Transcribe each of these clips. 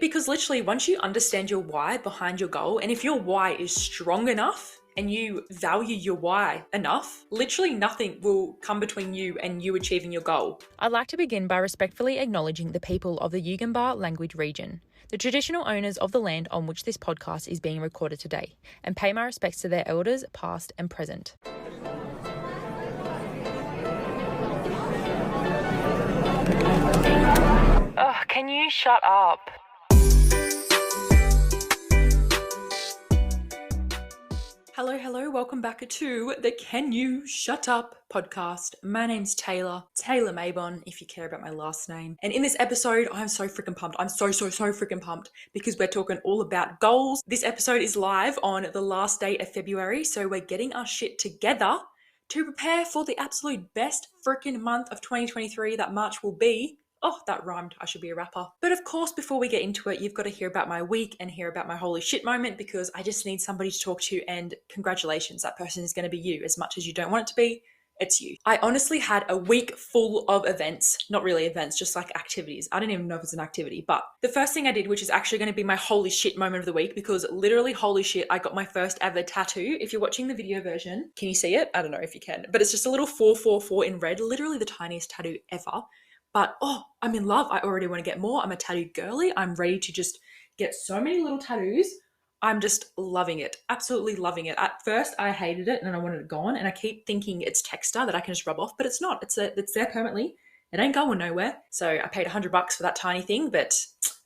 Because literally, once you understand your why behind your goal, and if your why is strong enough and you value your why enough, literally nothing will come between you and you achieving your goal. I'd like to begin by respectfully acknowledging the people of the Yugambeh language region, the traditional owners of the land on which this podcast is being recorded today, and pay my respects to their elders, past and present. Oh, can you shut up? Hello, welcome back to the Can You Shut Up podcast. My name's Taylor Mabon, if you care about my last name. And in this episode, I'm so freaking pumped. I'm so freaking pumped because we're talking all about goals. This episode is live on the last day of February, so we're getting our shit together to prepare for the absolute best freaking month of 2023 that March will be. Oh, that rhymed. I should be a rapper. But of course, before we get into it, you've got to hear about my week and hear about my holy shit moment because I just need somebody to talk to, and congratulations, that person is going to be you. As much as you don't want it to be, it's you. I honestly had a week full of events, not really events, just like activities. I don't even know if it's an activity, but the first thing I did, which is actually going to be my holy shit moment of the week, because literally, holy shit, I got my first ever tattoo. If you're watching the video version, can you see it? I don't know if you can, but it's just a little 444 in red, literally the tiniest tattoo ever. But, oh, I'm in love. I already want to get more. I'm a tattoo girly. I'm ready to just get so many little tattoos. I'm just loving it. Absolutely loving it. At first, I hated it and I wanted it gone. And I keep thinking it's texture that I can just rub off, but it's not. It's there permanently. It ain't going nowhere. So I paid $100 for that tiny thing, but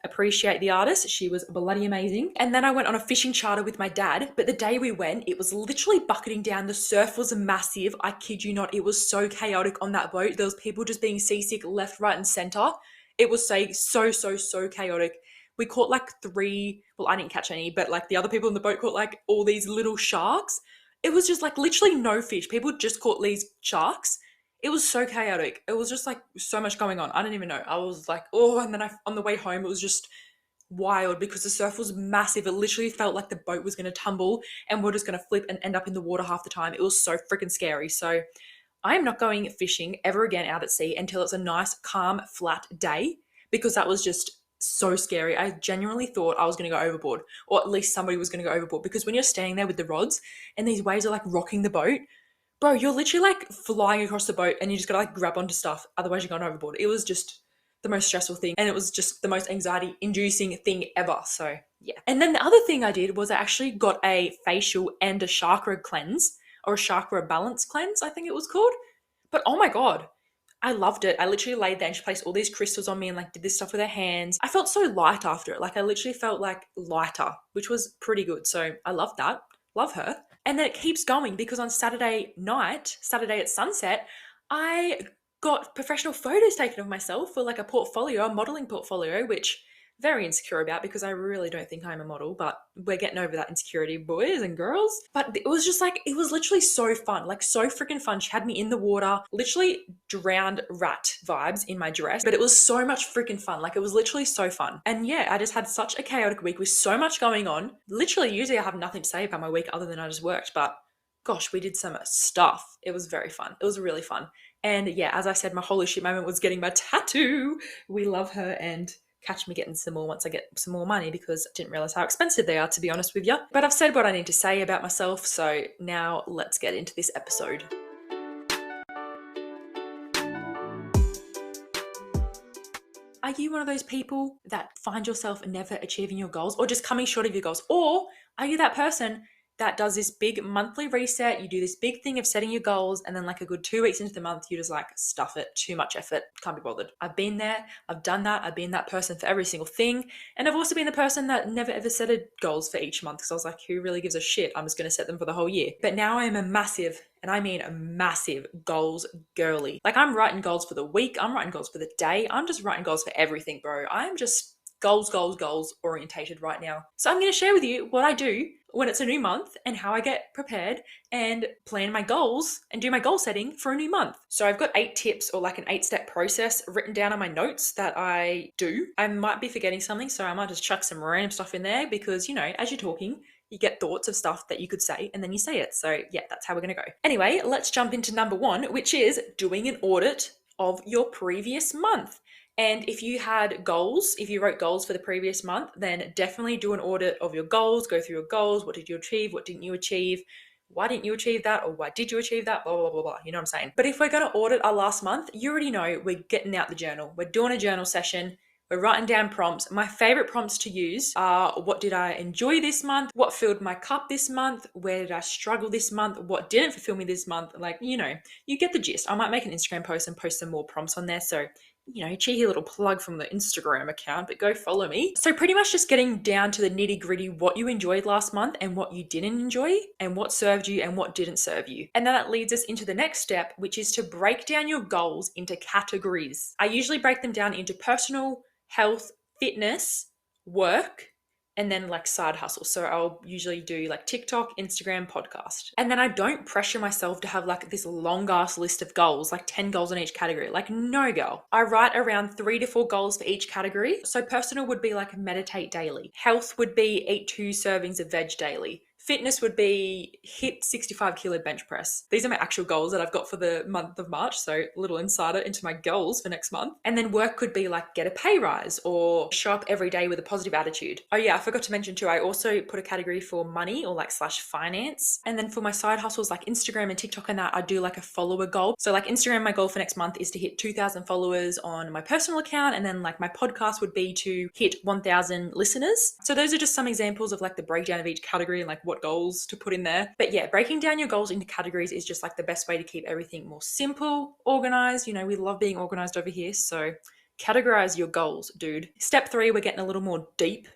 appreciate the artist. She was bloody amazing. And then I went on a fishing charter with my dad. But the day we went, it was literally bucketing down. The surf was massive. I kid you not. It was so chaotic on that boat. There was people just being seasick left, right, and center. It was so chaotic. We caught like 3, well, I didn't catch any, but like the other people in the boat caught like all these little sharks. It was just like literally no fish. People just caught these sharks. It was so chaotic. It was just like so much going on. I don't even know. I was like, oh, and then on the way home, it was just wild because the surf was massive. It literally felt like the boat was going to tumble and we're just going to flip and end up in the water half the time. It was so freaking scary. So I am not going fishing ever again out at sea until it's a nice, calm, flat day, because that was just so scary. I genuinely thought I was going to go overboard, or at least somebody was going to go overboard, because when you're standing there with the rods and these waves are like rocking the boat, bro, you're literally like flying across the boat and you just gotta like grab onto stuff. Otherwise you're going overboard. It was just the most stressful thing. And it was just the most anxiety inducing thing ever. So yeah. And then the other thing I did was I actually got a facial and a chakra cleanse, or a chakra balance cleanse, I think it was called. But oh my God, I loved it. I literally laid there and she placed all these crystals on me and like did this stuff with her hands. I felt so light after it. Like I literally felt like lighter, which was pretty good. So I loved that. Love her. And then it keeps going because on Saturday at sunset, I got professional photos taken of myself for like a portfolio, a modeling portfolio, which I'm very insecure about because I really don't think I'm a model, but we're getting over that insecurity, boys and girls. But it was just like, it was literally so fun, like so freaking fun. She had me in the water, literally drowned rat vibes in my dress, but it was so much freaking fun. Like it was literally so fun. And yeah, I just had such a chaotic week with so much going on. Literally, usually I have nothing to say about my week other than I just worked, but gosh, we did some stuff. It was very fun. It was really fun. And yeah, as I said, my holy shit moment was getting my tattoo. We love her, and catch me getting some more once I get some more money, because I didn't realize how expensive they are, to be honest with you. But I've said what I need to say about myself, so now let's get into this episode. Are you one of those people that find yourself never achieving your goals or just coming short of your goals? Or are you that person that does this big monthly reset? You do this big thing of setting your goals, and then like a good 2 weeks into the month, you just like stuff it, too much effort, can't be bothered. I've been there, I've done that, I've been that person for every single thing. And I've also been the person that never ever set a goals for each month, because I was like, who really gives a shit? I'm just going to set them for the whole year. But now I am a massive, and I mean a massive, goals girly. Like I'm writing goals for the week, I'm writing goals for the day, I'm just writing goals for everything, bro. I'm just goals orientated right now. So I'm going to share with you what I do when it's a new month and how I get prepared and plan my goals and do my goal setting for a new month. So I've got 8 tips, or like an 8-step process written down on my notes that I do. I might be forgetting something, so I might just chuck some random stuff in there because, you know, as you're talking, you get thoughts of stuff that you could say and then you say it. So yeah, that's how we're going to go. Anyway, let's jump into number 1, which is doing an audit of your previous month. And if you had goals, if you wrote goals for the previous month, then definitely do an audit of your goals, go through your goals. What did you achieve? What didn't you achieve? Why didn't you achieve that? Or why did you achieve that? Blah, blah, blah, blah. You know what I'm saying? But if we're going to audit our last month, you already know we're getting out the journal. We're doing a journal session. We're writing down prompts. My favorite prompts to use are: what did I enjoy this month? What filled my cup this month? Where did I struggle this month? What didn't fulfill me this month? Like, you get the gist. I might make an Instagram post and post some more prompts on there. So, cheeky little plug from the Instagram account, but go follow me. So pretty much just getting down to the nitty gritty, what you enjoyed last month and what you didn't enjoy, and what served you and what didn't serve you. And then that leads us into the next step, which is to break down your goals into categories. I usually break them down into personal, health, fitness, work, and then like side hustle. So I'll usually do like TikTok, Instagram, podcast. And then I don't pressure myself to have like this long ass list of goals, like 10 goals in each category. Like, no, girl. I write around 3 to 4 goals for each category. So personal would be like meditate daily. Health would be eat 2 servings of veg daily. Fitness would be hit 65 kilo bench press. These are my actual goals that I've got for the month of March. So a little insider into my goals for next month. And then work could be like get a pay rise or show up every day with a positive attitude. Oh yeah, I forgot to mention too, I also put a category for money or like / finance. And then for my side hustles like Instagram and TikTok and that, I do like a follower goal. So like Instagram, my goal for next month is to hit 2,000 followers on my personal account. And then like my podcast would be to hit 1,000 listeners. So those are just some examples of like the breakdown of each category and like what goals to put in there. But yeah, breaking down your goals into categories is just like the best way to keep everything more simple, organized. We love being organized over here. So categorize your goals, dude. Step 3, we're getting a little more bit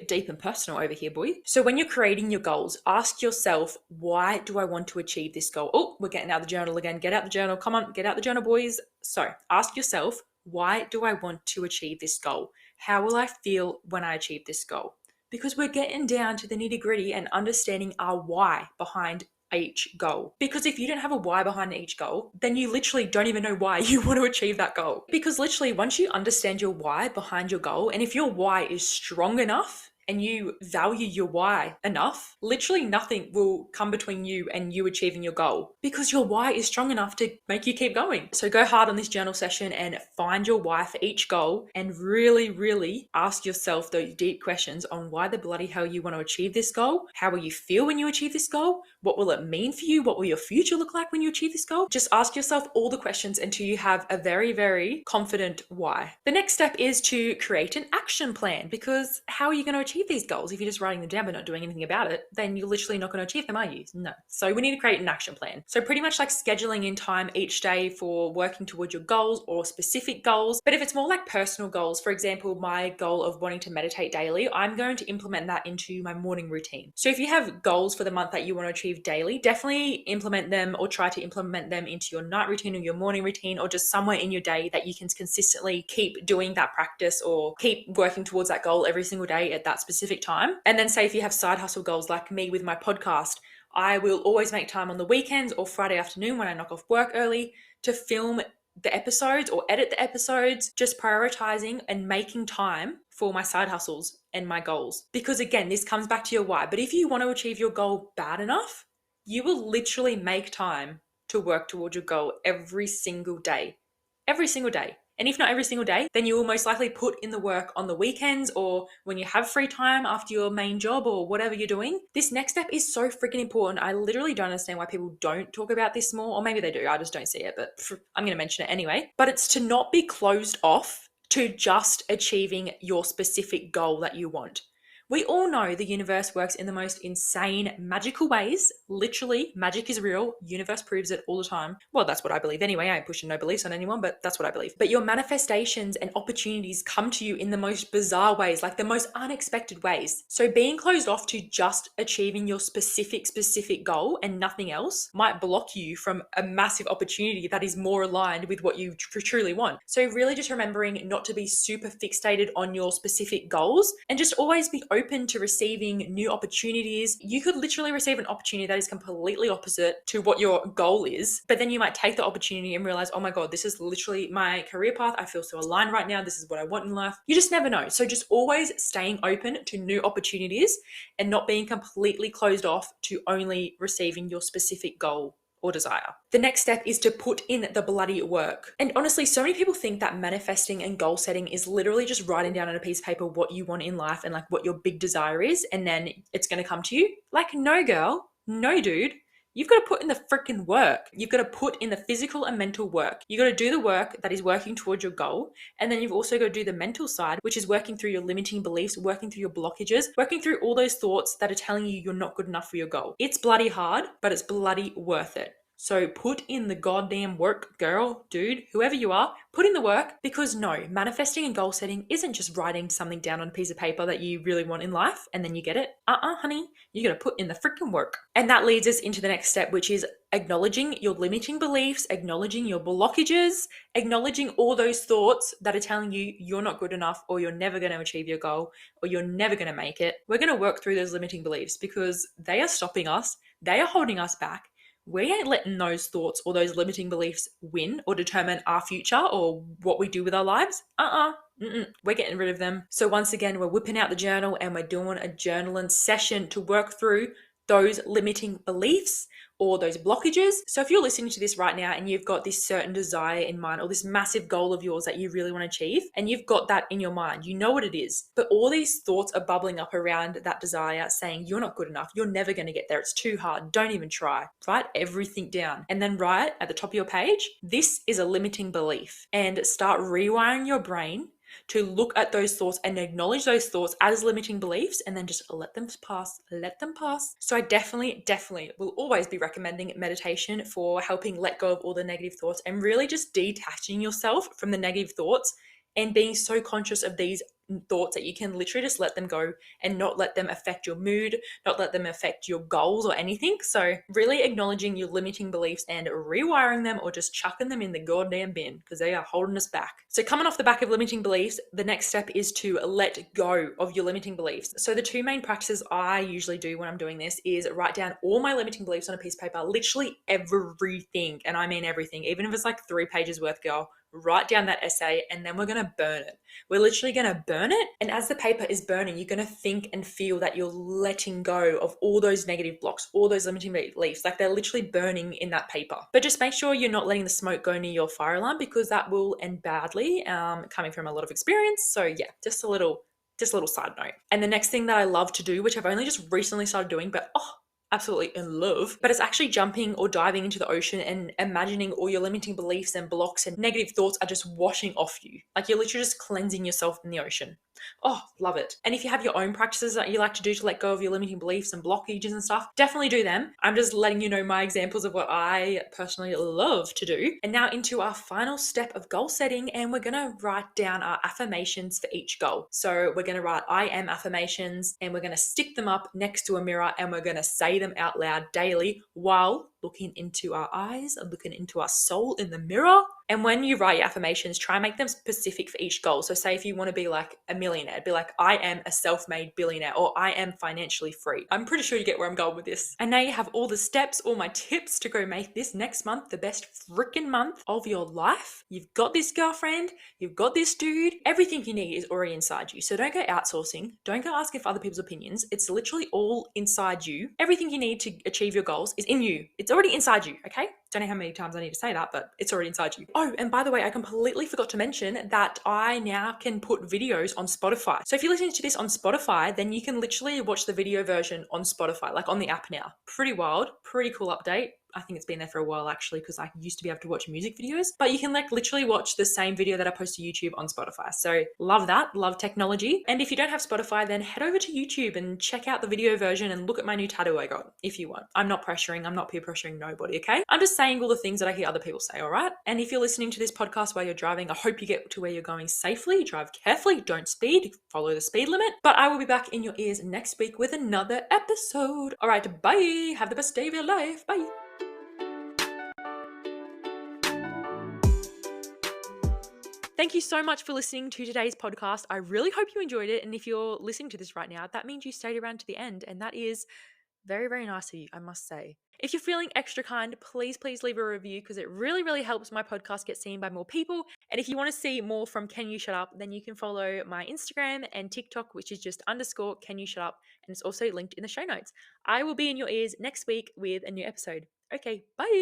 deep and personal over here, boy. So when you're creating your goals, ask yourself, why do I want to achieve this goal? Oh, we're getting out the journal again. Get out the journal. Come on, get out the journal, boys. So ask yourself, why do I want to achieve this goal? How will I feel when I achieve this goal? Because we're getting down to the nitty gritty and understanding our why behind each goal. Because if you don't have a why behind each goal, then you literally don't even know why you want to achieve that goal. Because literally, once you understand your why behind your goal, and if your why is strong enough and you value your why enough, literally nothing will come between you and you achieving your goal, because your why is strong enough to make you keep going. So go hard on this journal session and find your why for each goal and really, really ask yourself those deep questions on why the bloody hell you want to achieve this goal. How will you feel when you achieve this goal? What will it mean for you? What will your future look like when you achieve this goal? Just ask yourself all the questions until you have a very, very confident why. The next step is to create an action plan, because how are you going to achieve these goals if you're just writing them down but not doing anything about it? Then you're literally not going to achieve them, are you? No. So we need to create an action plan. So pretty much like scheduling in time each day for working towards your goals or specific goals. But if it's more like personal goals, for example, my goal of wanting to meditate daily, I'm going to implement that into my morning routine. So if you have goals for the month that you want to achieve daily, definitely implement them or try to implement them into your night routine or your morning routine, or just somewhere in your day that you can consistently keep doing that practice or keep working towards that goal every single day at that specific time. And then say if you have side hustle goals like me with my podcast, I will always make time on the weekends or Friday afternoon when I knock off work early to film the episodes or edit the episodes, just prioritizing and making time for my side hustles and my goals. Because again, this comes back to your why. But if you want to achieve your goal bad enough, you will literally make time to work towards your goal every single day. Every single day. And if not every single day, then you will most likely put in the work on the weekends or when you have free time after your main job or whatever you're doing. This next step is so freaking important. I literally don't understand why people don't talk about this more, or maybe they do, I just don't see it, but I'm going to mention it anyway. But it's to not be closed off to just achieving your specific goal that you want. We all know the universe works in the most insane, magical ways. Literally, magic is real. Universe proves it all the time. Well, that's what I believe anyway. I ain't pushing no beliefs on anyone, but that's what I believe. But your manifestations and opportunities come to you in the most bizarre ways, like the most unexpected ways. So being closed off to just achieving your specific goal and nothing else might block you from a massive opportunity that is more aligned with what you truly want. So really just remembering not to be super fixated on your specific goals and just always be open to receiving new opportunities. You could literally receive an opportunity that is completely opposite to what your goal is, but then you might take the opportunity and realize, oh my God, this is literally my career path. I feel so aligned right now. This is what I want in life. You just never know. So just always staying open to new opportunities and not being completely closed off to only receiving your specific goal or desire. The next step is to put in the bloody work. And honestly, so many people think that manifesting and goal setting is literally just writing down on a piece of paper what you want in life and like what your big desire is, and then it's going to come to you. Like, no, girl, no, dude. You've got to put in the freaking work. You've got to put in the physical and mental work. You've got to do the work that is working towards your goal. And then you've also got to do the mental side, which is working through your limiting beliefs, working through your blockages, working through all those thoughts that are telling you you're not good enough for your goal. It's bloody hard, but it's bloody worth it. So put in the goddamn work, girl, dude, whoever you are, put in the work, because no, manifesting and goal setting isn't just writing something down on a piece of paper that you really want in life and then you get it. Honey, you gotta put in the freaking work. And that leads us into the next step, which is acknowledging your limiting beliefs, acknowledging your blockages, acknowledging all those thoughts that are telling you you're not good enough, or you're never going to achieve your goal, or you're never going to make it. We're going to work through those limiting beliefs because they are stopping us, they are holding us back. We ain't letting those thoughts or those limiting beliefs win or determine our future or what we do with our lives. We're getting rid of them. So once again, we're whipping out the journal and we're doing a journaling session to work through those limiting beliefs or those blockages. So if you're listening to this right now and you've got this certain desire in mind or this massive goal of yours that you really want to achieve, and you've got that in your mind, you know what it is, but all these thoughts are bubbling up around that desire saying you're not good enough, you're never going to get there, it's too hard, don't even try. Write everything down and then write at the top of your page, this is a limiting belief, and start rewiring your brain to look at those thoughts and acknowledge those thoughts as limiting beliefs, and then just let them pass. So I definitely will always be recommending meditation for helping let go of all the negative thoughts and really just detaching yourself from the negative thoughts and being so conscious of these thoughts that you can literally just let them go and not let them affect your mood, not let them affect your goals or anything. So really acknowledging your limiting beliefs and rewiring them, or just chucking them in the goddamn bin because they are holding us back. So coming off the back of limiting beliefs, the next step is to let go of your limiting beliefs. So the two main practices I usually do when I'm doing this is write down all my limiting beliefs on a piece of paper, literally everything. And I mean everything, even if it's like 3 pages worth, girl. Write down that essay and then we're going to burn it. We're literally going to burn it. And as the paper is burning, you're going to think and feel that you're letting go of all those negative blocks, all those limiting beliefs, like they're literally burning in that paper. But just make sure you're not letting the smoke go near your fire alarm, because that will end badly, coming from a lot of experience. So yeah, just a little side note. And the next thing that I love to do, which I've only just recently started doing, but absolutely in love, but it's actually jumping or diving into the ocean and imagining all your limiting beliefs and blocks and negative thoughts are just washing off you. Like you're literally just cleansing yourself in the ocean. Oh, love it. And if you have your own practices that you like to do to let go of your limiting beliefs and blockages and stuff, definitely do them. I'm just letting you know my examples of what I personally love to do. And now into our final step of goal setting, and we're going to write down our affirmations for each goal. So we're going to write I am affirmations, and we're going to stick them up next to a mirror, and we're going to say them out loud daily while looking into our eyes and looking into our soul in the mirror. And when you write your affirmations, try and make them specific for each goal. So say if you want to be like a millionaire, be like, I am a self-made billionaire, or I am financially free. I'm pretty sure you get where I'm going with this. And now you have all the steps, all my tips to go make this next month the best freaking month of your life. You've got this, girlfriend. You've got this, dude. Everything you need is already inside you. So don't go outsourcing. Don't go asking for other people's opinions. It's literally all inside you. Everything you need to achieve your goals is in you. It's already inside you, okay? Don't know how many times I need to say that, but it's already inside you. Oh, and by the way, I completely forgot to mention that I now can put videos on Spotify. So if you're listening to this on Spotify, then you can literally watch the video version on Spotify, like on the app now. Pretty wild, pretty cool update. I think it's been there for a while actually, because I used to be able to watch music videos, but you can like literally watch the same video that I post to YouTube on Spotify. So love that, love technology. And if you don't have Spotify, then head over to YouTube and check out the video version and look at my new tattoo I got if you want. I'm not pressuring, I'm not peer pressuring nobody, okay? I'm just saying all the things that I hear other people say, all right? And if you're listening to this podcast while you're driving, I hope you get to where you're going safely, drive carefully, don't speed, follow the speed limit. But I will be back in your ears next week with another episode. All right, bye. Have the best day of your life. Bye. Thank you so much for listening to today's podcast. I really hope you enjoyed it. And if you're listening to this right now, that means you stayed around to the end. And that is very, very nice of you, I must say. If you're feeling extra kind, please leave a review, because it really, really helps my podcast get seen by more people. And if you want to see more from Can You Shut Up, then you can follow my Instagram and TikTok, which is just _Can You Shut Up. And it's also linked in the show notes. I will be in your ears next week with a new episode. Okay, bye.